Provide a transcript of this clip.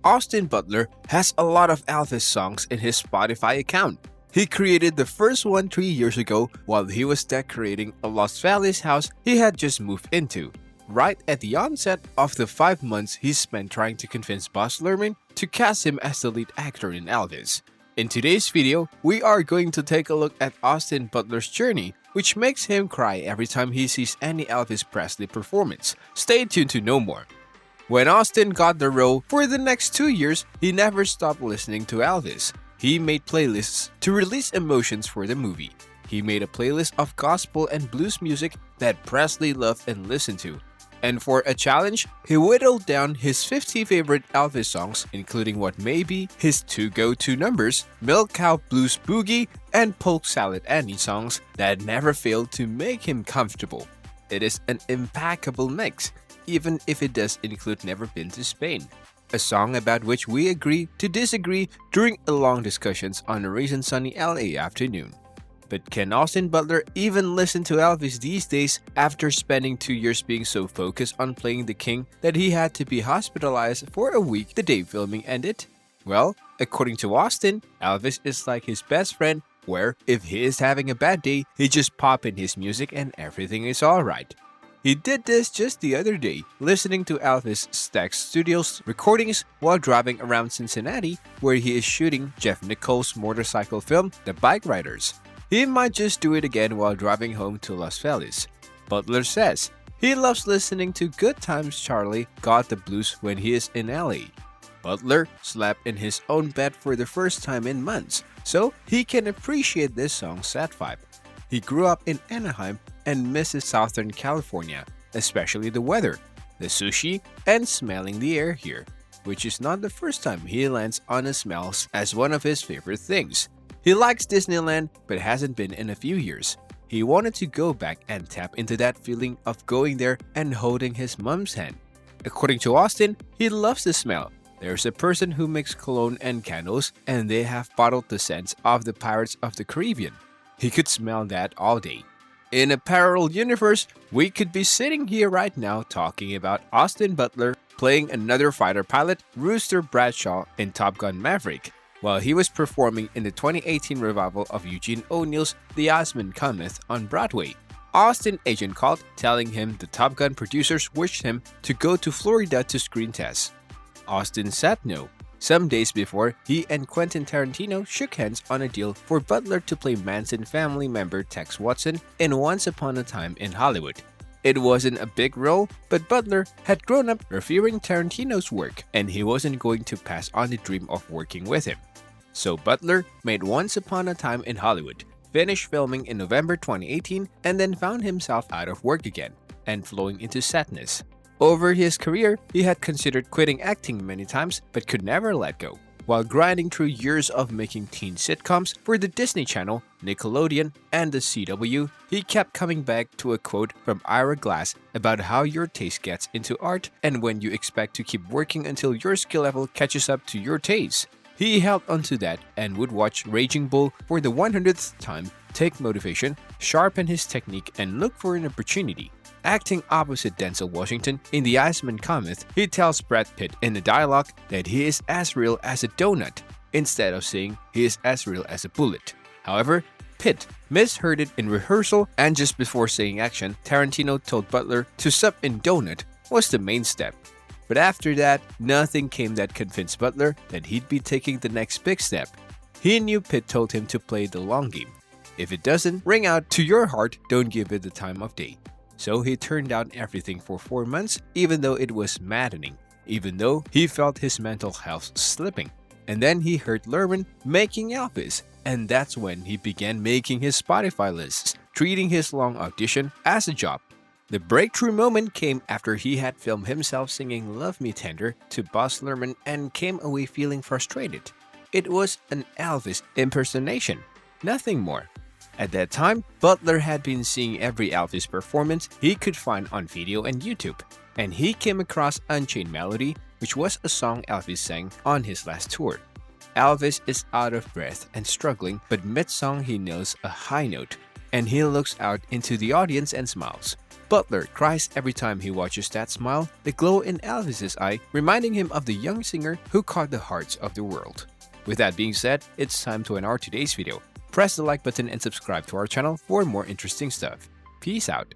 Austin Butler has a lot of Elvis songs in his Spotify account. He created the first one 3 years ago while he was decorating a Los Feliz house he had just moved into. Right at the onset of the 5 months he spent trying to convince Butler to cast him as the lead actor in Elvis. In today's video, we are going to take a look at Austin Butler's journey, which makes him cry every time he sees any Elvis Presley performance. Stay tuned to know more. When Austin got the role, for the next 2 years, he never stopped listening to Elvis. He made playlists to release emotions for the movie. He made a playlist of gospel and blues music that Presley loved and listened to. And for a challenge, he whittled down his 50 favorite Elvis songs, including what may be his 2 go-to numbers, Milk Cow Blues Boogie and Polk Salad Annie songs that never failed to make him comfortable. It is an impeccable mix, even if it does include Never Been to Spain, a song about which we agree to disagree during long discussions on a recent sunny LA afternoon. But can Austin Butler even listen to Elvis these days after spending 2 years being so focused on playing the king that he had to be hospitalized for a week the day filming ended? Well, according to Austin, Elvis is like his best friend where if he is having a bad day, he just pop in his music and everything is alright. He did this just the other day, listening to Elvis Stax Studios recordings while driving around Cincinnati, where he is shooting Jeff Nichols' motorcycle film, The Bike Riders. He might just do it again while driving home to Los Feliz. Butler says he loves listening to Good Times Charlie Got the Blues when he is in LA. Butler slept in his own bed for the first time in months, so he can appreciate this song's sad vibe. He grew up in Anaheim and misses Southern California, especially the weather, the sushi, and smelling the air here, which is not the first time he lands on the smells as one of his favorite things. He likes Disneyland but hasn't been in a few years. He wanted to go back and tap into that feeling of going there and holding his mom's hand. According to Austin, he loves the smell. There's a person who makes cologne and candles and they have bottled the scents of the Pirates of the Caribbean. He could smell that all day. In a parallel universe, we could be sitting here right now talking about Austin Butler playing another fighter pilot, Rooster Bradshaw, in Top Gun Maverick, while he was performing in the 2018 revival of Eugene O'Neill's The Iceman Cometh on Broadway. Austin agent called, telling him the Top Gun producers wished him to go to Florida to screen tests. Austin said no. Some days before, he and Quentin Tarantino shook hands on a deal for Butler to play Manson family member Tex Watson in Once Upon a Time in Hollywood. It wasn't a big role, but Butler had grown up revering Tarantino's work, and he wasn't going to pass on the dream of working with him. So Butler made Once Upon a Time in Hollywood, finished filming in November 2018, and then found himself out of work again, and flowing into sadness. Over his career, he had considered quitting acting many times but could never let go. While grinding through years of making teen sitcoms for the Disney Channel, Nickelodeon, and the CW, he kept coming back to a quote from Ira Glass about how your taste gets into art and when you expect to keep working until your skill level catches up to your taste. He held onto that and would watch Raging Bull for the 100th time, take motivation, sharpen his technique, and look for an opportunity. Acting opposite Denzel Washington in The Iceman Cometh, he tells Brad Pitt in the dialogue that he is as real as a donut, instead of saying he is as real as a bullet. However, Pitt misheard it in rehearsal, and just before saying action, Tarantino told Butler to sub in donut was the main step. But after that, nothing came that convinced Butler that he'd be taking the next big step. He knew Pitt told him to play the long game. If it doesn't ring out to your heart, don't give it the time of day. So he turned down everything for 4 months, even though it was maddening, even though he felt his mental health slipping. And then he heard Lerman making Elvis, and that's when he began making his Spotify lists, treating his long audition as a job. The breakthrough moment came after he had filmed himself singing Love Me Tender to Baz Luhrmann and came away feeling frustrated. It was an Elvis impersonation, nothing more. At that time, Butler had been seeing every Elvis performance he could find on video and YouTube, and he came across Unchained Melody, which was a song Elvis sang on his last tour. Elvis is out of breath and struggling, but mid-song he nails a high note, and he looks out into the audience and smiles. Butler cries every time he watches that smile, the glow in Elvis's eye, reminding him of the young singer who caught the hearts of the world. With that being said, it's time to end our today's video. Press the like button and subscribe to our channel for more interesting stuff. Peace out.